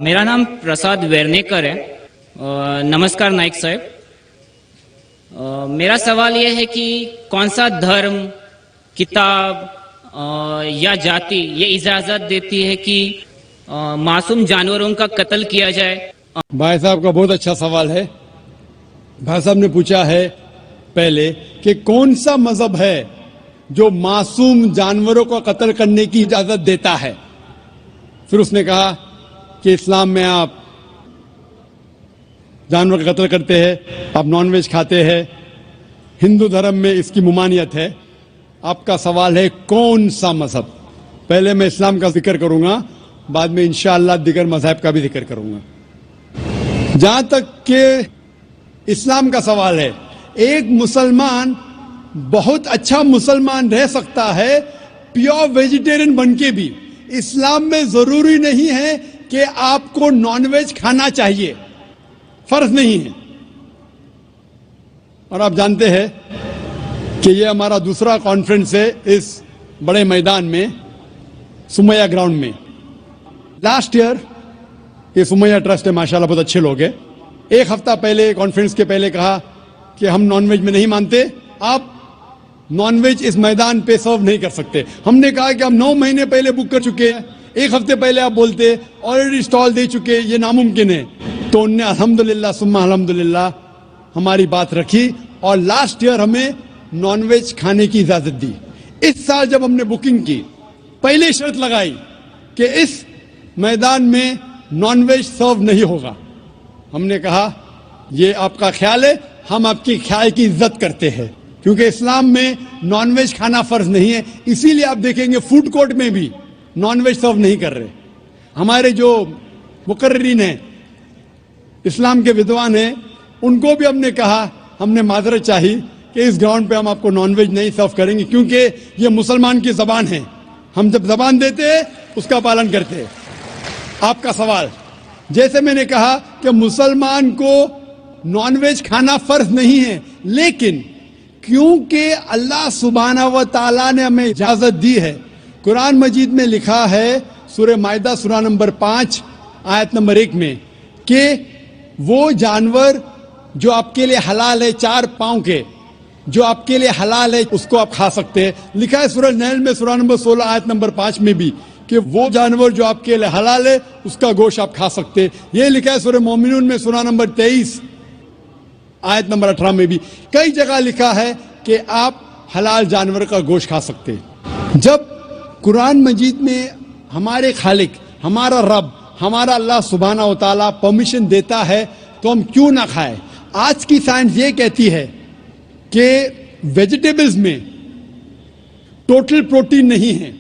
मेरा नाम प्रसाद वेर्नेकर है। नमस्कार नाइक साहब। मेरा सवाल यह है कि कौन सा धर्म, किताब या जाति ये इजाजत देती है कि मासूम जानवरों का कत्ल किया जाए? भाई साहब का बहुत अच्छा सवाल है। भाई साहब ने पूछा है पहले कि कौन सा मजहब है जो मासूम जानवरों को कत्ल करने की इजाजत देता है। फिर उसने कहा कि इस्लाम में आप जानवर का कत्ल करते हैं, आप नॉन वेज खाते हैं, हिंदू धर्म में इसकी मुमानियत है। आपका सवाल है कौन सा मजहब। पहले मैं इस्लाम का जिक्र करूंगा, बाद में इंशाअल्लाह दिगर मजहब का भी जिक्र करूंगा। जहां तक कि इस्लाम का सवाल है, एक मुसलमान बहुत अच्छा मुसलमान रह सकता है प्योर वेजिटेरियन बन के भी। इस्लाम में जरूरी नहीं है कि आपको नॉनवेज खाना चाहिए, फर्ज नहीं है। और आप जानते हैं कि ये हमारा दूसरा कॉन्फ्रेंस है इस बड़े मैदान में, सुमैया ग्राउंड में। लास्ट ईयर ये सुमैया ट्रस्ट है, माशाल्लाह बहुत अच्छे लोग हैं। एक हफ्ता पहले कॉन्फ्रेंस के पहले कहा कि हम नॉनवेज में नहीं मानते, आप नॉनवेज इस मैदान पे सर्व नहीं कर सकते। हमने कहा कि हम 9 महीने पहले बुक कर चुके हैं, एक हफ्ते पहले आप बोलते ऑलरेडी स्टॉल दे चुके, ये नामुमकिन है। तो उनने अल्हम्दुलिल्लाह सुम्मा अल्हम्दुलिल्लाह हमारी बात रखी और लास्ट ईयर हमें नॉनवेज खाने की इजाजत दी। इस साल जब हमने बुकिंग की, पहले शर्त लगाई कि इस मैदान में नॉनवेज सर्व नहीं होगा। हमने कहा ये आपका ख्याल है, हम आपके ख्याल की इज्जत करते हैं, क्योंकि इस्लाम में नॉनवेज खाना फर्ज नहीं है। इसीलिए आप देखेंगे फूड कोर्ट में भी नॉनवेज सर्व नहीं कर रहे। हमारे जो मुकर्रिरीन हैं, इस्लाम के विद्वान हैं, उनको भी हमने कहा, हमने माजरत चाही कि इस ग्राउंड पे हम आपको नॉनवेज नहीं सर्व करेंगे, क्योंकि ये मुसलमान की जबान है। हम जब जबान देते हैं उसका पालन करते हैं। आपका सवाल, जैसे मैंने कहा कि मुसलमान को नॉनवेज खाना फर्ज नहीं है, लेकिन क्योंकि अल्लाह सुब्हानहू व तआला ने हमें इजाजत दी है। कुरान मजीद में लिखा है सूरह माइदा सूरा नंबर 5 आयत नंबर 1 में कि वो जानवर जो आपके लिए हलाल है, 4 पांव के, जो आपके लिए हलाल है उसको आप खा सकते हैं। लिखा है सूरह नहल में सूरा नंबर 16 आयत नंबर 5 में भी कि वो जानवर जो आपके लिए हलाल है उसका गोश्त आप खा सकते हैं। ये लिखा है सूरह मोमिनून में सूरा नंबर 23 आयत नंबर 18 में भी। कई जगह लिखा है कि आप हलाल जानवर का गोश्त खा सकते हैं। जब कुरान मजीद में हमारे खालिक, हमारा रब, हमारा अल्लाह सुब्हानहू व तआला परमिशन देता है तो हम क्यों ना खाएं। आज की साइंस ये कहती है कि वेजिटेबल्स में टोटल प्रोटीन नहीं है।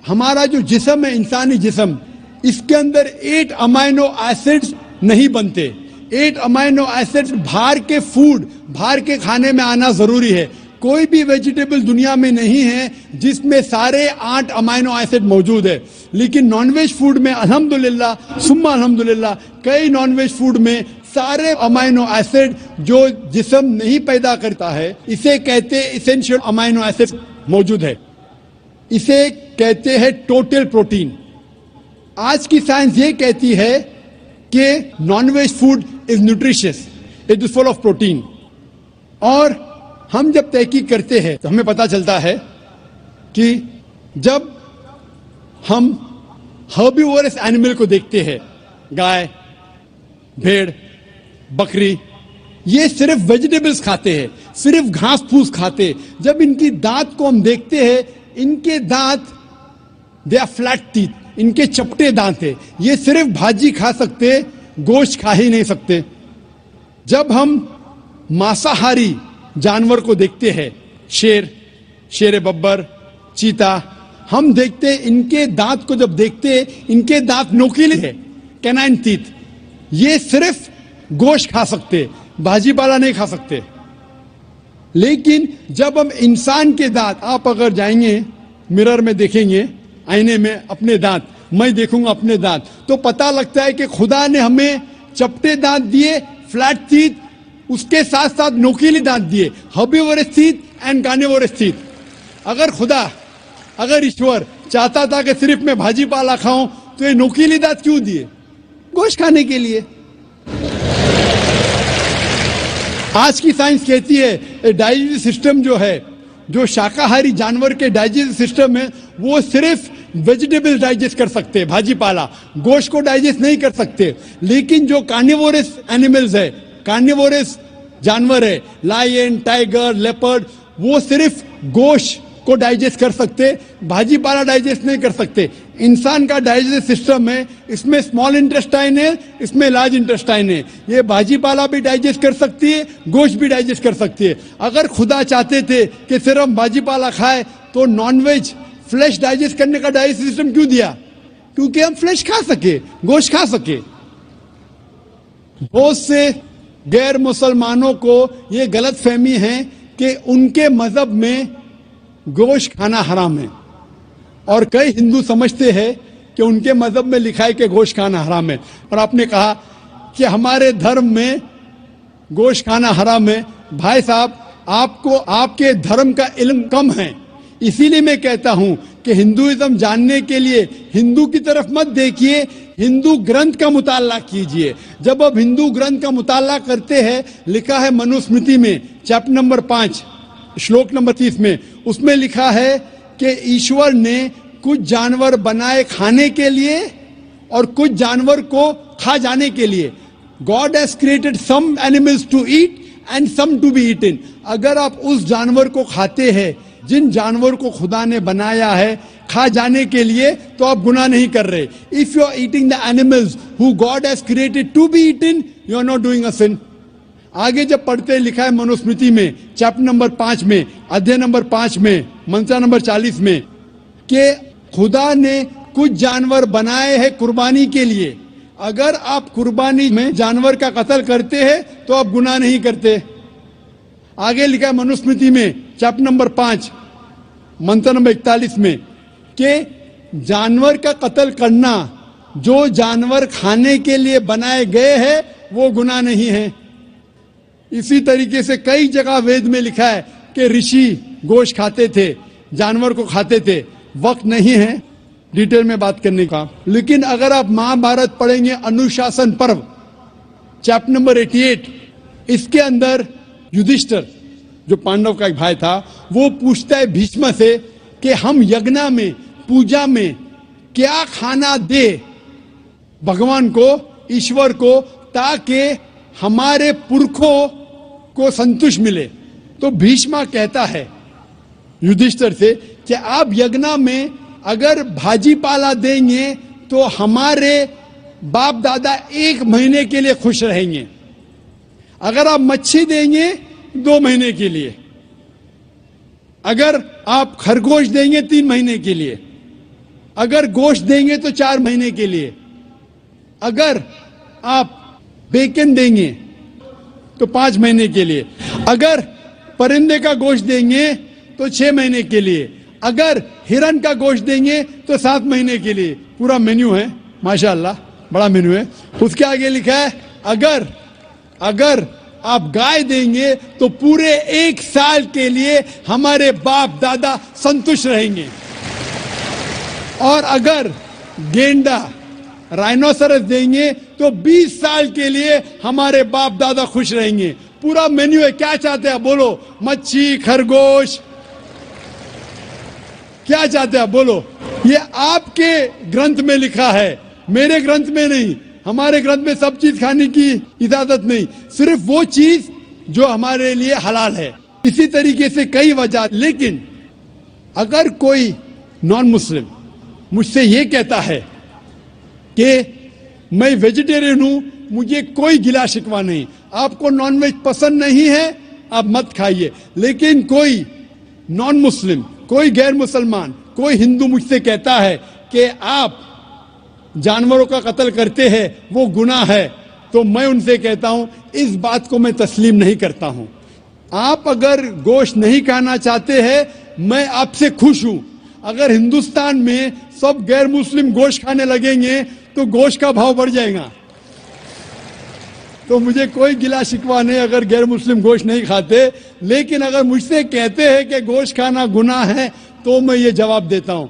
हमारा जो जिस्म है, इंसानी जिस्म, इसके अंदर 8 अमाइनो एसिड्स नहीं बनते। 8 अमाइनो एसिड्स बाहर के फूड, बाहर के खाने में आना जरूरी है। कोई भी वेजिटेबल दुनिया में नहीं है जिसमें सारे 8 अमाइनो एसिड मौजूद है। लेकिन नॉनवेज फूड में अल्हम्दुलिल्लाह सुम्मा अल्हम्दुलिल्लाह कई नॉनवेज फूड में सारे अमाइनो एसिड जो जिस्म नहीं पैदा करता है, इसे कहते हैं इसेंशियल अमाइनो एसिड मौजूद है। इसे कहते हैं टोटल प्रोटीन। आज की साइंस ये कहती है कि non veg food is nutritious, it is full of protein. और हम जब तहकीक करते हैं तो हमें पता चलता है कि जब हम हर्बीवोरस एनिमल को देखते हैं, गाय, भेड़, बकरी, ये सिर्फ वेजिटेबल्स खाते हैं, सिर्फ घास फूस खाते हैं। जब इनकी दांत को हम देखते हैं, इनके दांत दे आर फ्लैट टीथ, इनके चपटे दांत है। ये सिर्फ भाजी खा सकते, गोश्त खा ही नहीं सकते। जब हम मांसाहारी जानवर को देखते हैं, शेर बब्बर, चीता, हम देखते इनके दांत को जब देखते इनके दांत नोकीले हैं, कैनाइन टीथ। ये सिर्फ गोश्त खा सकते, भाजी पाला नहीं खा सकते। लेकिन जब हम इंसान के दांत, आप अगर जाएंगे मिरर में देखेंगे, आईने में अपने दांत, मैं देखूंगा अपने दांत, तो पता लगता है कि खुदा ने हमें चपटे दांत दिए, फ्लैट टीथ, उसके साथ साथ नोकीले दांत दिए, herbivorous teeth and carnivorous teeth. अगर ईश्वर चाहता था कि सिर्फ मैं भाजी पाला खाऊं तो ये नोकीले दांत क्यों दिए? गोश्त खाने के लिए। आज की साइंस कहती है डाइजेस्टिव सिस्टम जो है, जो शाकाहारी जानवर के डाइजेस्टिव सिस्टम है, वो सिर्फ वेजिटेबल डाइजेस्ट कर सकते हैं, भाजी पाला, गोश्त को डाइजेस्ट नहीं कर सकते। लेकिन जो कार्निवोरस एनिमल्स है, कार्निवोरस जानवर है, लायन, टाइगर, लेपर्ड, वो सिर्फ गोश्त को डाइजेस्ट कर सकते, भाजी पाला डाइजेस्ट नहीं कर सकते। इंसान का डाइजेस्टिव सिस्टम है, इसमें स्मॉल इंटेस्टाइन है, इसमें लार्ज इंटेस्टाइन है। ये भाजी पाला भी डाइजेस्ट कर सकती है, गोश्त भी डाइजेस्ट कर सकती है। अगर खुदा चाहते थे कि सिर्फ हम भाजी पाला खाए तो नॉनवेज फ्लैश डाइजेस्ट करने का डाइजेस्टिव सिस्टम क्यों दिया? क्योंकि हम फ्लैश खा सके, गोश्त खा सके। बहुत से गैर मुसलमानों को ये गलत फहमी है कि उनके मजहब में गोश्त खाना हराम है, और कई हिंदू समझते हैं कि उनके मजहब में लिखा है कि गोश्त खाना हराम है। और आपने कहा कि हमारे धर्म में गोश्त खाना हराम है। भाई साहब, आपको आपके धर्म का इल्म कम है, इसीलिए मैं कहता हूं कि हिंदुइज्म जानने के लिए हिंदू की तरफ मत देखिए, हिंदू ग्रंथ का मुताला कीजिए। जब आप हिंदू ग्रंथ का मुताला करते हैं, लिखा है मनुस्मृति में चैप्टर नंबर 5 श्लोक नंबर 30 में, उसमें लिखा है कि ईश्वर ने कुछ जानवर बनाए खाने के लिए और कुछ जानवर को खा जाने के लिए। God has created some animals to eat and some to be eaten. अगर आप उस जानवर को खाते हैं जिन जानवर को खुदा ने बनाया है खा जाने के लिए, तो आप गुनाह नहीं कर रहे। If you are eating the animals who God has created to be eaten, you are not doing a sin. आगे जब पढ़ते लिखा है मनुस्मृति में चैप्टर नंबर 5 में, अध्याय नंबर 5 में, मंत्र नंबर 40 में, कि खुदा ने कुछ जानवर बनाए हैं कुर्बानी के लिए। अगर आप कुर्बानी में जानवर का कत्ल करते हैं तो आप गुनाह नहीं करते। आगे लिखा है मनुस्मृति में चैप्टर नंबर 5 मंत्र नंबर 41 में कि जानवर का कत्ल करना जो जानवर खाने के लिए बनाए गए हैं वो गुनाह नहीं है। इसी तरीके से कई जगह वेद में लिखा है कि ऋषि गोश्त खाते थे, जानवर को खाते थे। वक्त नहीं है डिटेल में बात करने का, लेकिन अगर आप महाभारत पढ़ेंगे अनुशासन पर्व चैप्टर नंबर 88, इसके अंदर युधिष्ठिर जो पांडव का एक भाई था, वो पूछता है भीष्म से कि हम यज्ञ में, पूजा में क्या खाना दे भगवान को, ईश्वर को, ताकि हमारे पुरखों को संतुष्ट मिले। तो भीष्म कहता है युधिष्ठिर से कि आप यज्ञ में अगर भाजी पाला देंगे तो हमारे बाप दादा 1 महीने के लिए खुश रहेंगे। अगर आप मच्छी देंगे 2 महीने के लिए, अगर आप खरगोश देंगे 3 महीने के लिए, अगर गोश्त देंगे तो 4 महीने के लिए, अगर आप बेकन देंगे तो 5 महीने के लिए, अगर परिंदे का गोश्त देंगे तो 6 महीने के लिए, अगर हिरन का गोश्त देंगे तो 7 महीने के लिए। पूरा मेन्यू है, माशाअल्लाह बड़ा मेन्यू है। उसके आगे लिखा है अगर आप गाय देंगे तो पूरे 1 साल के लिए हमारे बाप दादा संतुष्ट रहेंगे, और अगर गेंडा राइनोसरस देंगे तो 20 साल के लिए हमारे बाप दादा खुश रहेंगे। पूरा मेन्यू है। क्या चाहते हैं बोलो? मच्छी, खरगोश, क्या चाहते हैं बोलो? ये आपके ग्रंथ में लिखा है, मेरे ग्रंथ में नहीं। हमारे ग्रंथ में सब चीज खाने की इजाजत नहीं, सिर्फ वो चीज जो हमारे लिए हलाल है। इसी तरीके से कई वजह। लेकिन अगर कोई नॉन मुस्लिम मुझसे ये कहता है कि मैं वेजिटेरियन हूं, मुझे कोई गिला शिकवा नहीं, आपको नॉनवेज पसंद नहीं है आप मत खाइए, लेकिन कोई नॉन मुस्लिम, कोई गैर मुसलमान, कोई हिंदू मुझसे कहता है कि आप जानवरों का कत्ल करते हैं वो गुनाह है, तो मैं उनसे कहता हूं इस बात को मैं तस्लीम नहीं करता हूं। आप अगर गोश्त नहीं खाना चाहते हैं, मैं आपसे खुश हूं। अगर हिंदुस्तान में सब गैर मुस्लिम गोश्त खाने लगेंगे तो गोश्त का भाव बढ़ जाएगा। तो मुझे कोई गिला शिकवा नहीं अगर गैर मुस्लिम गोश्त नहीं खाते, लेकिन अगर मुझसे कहते हैं कि गोश्त खाना गुनाह है तो मैं ये जवाब देता हूं।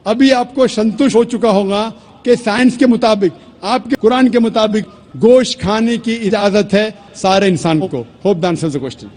अभी आपको संतुष्ट हो चुका होगा कि साइंस के मुताबिक آپ کے قرآن کے مطابق گوشت کھانے کی اجازت ہے سارے انسان کو. Hope the answers the question.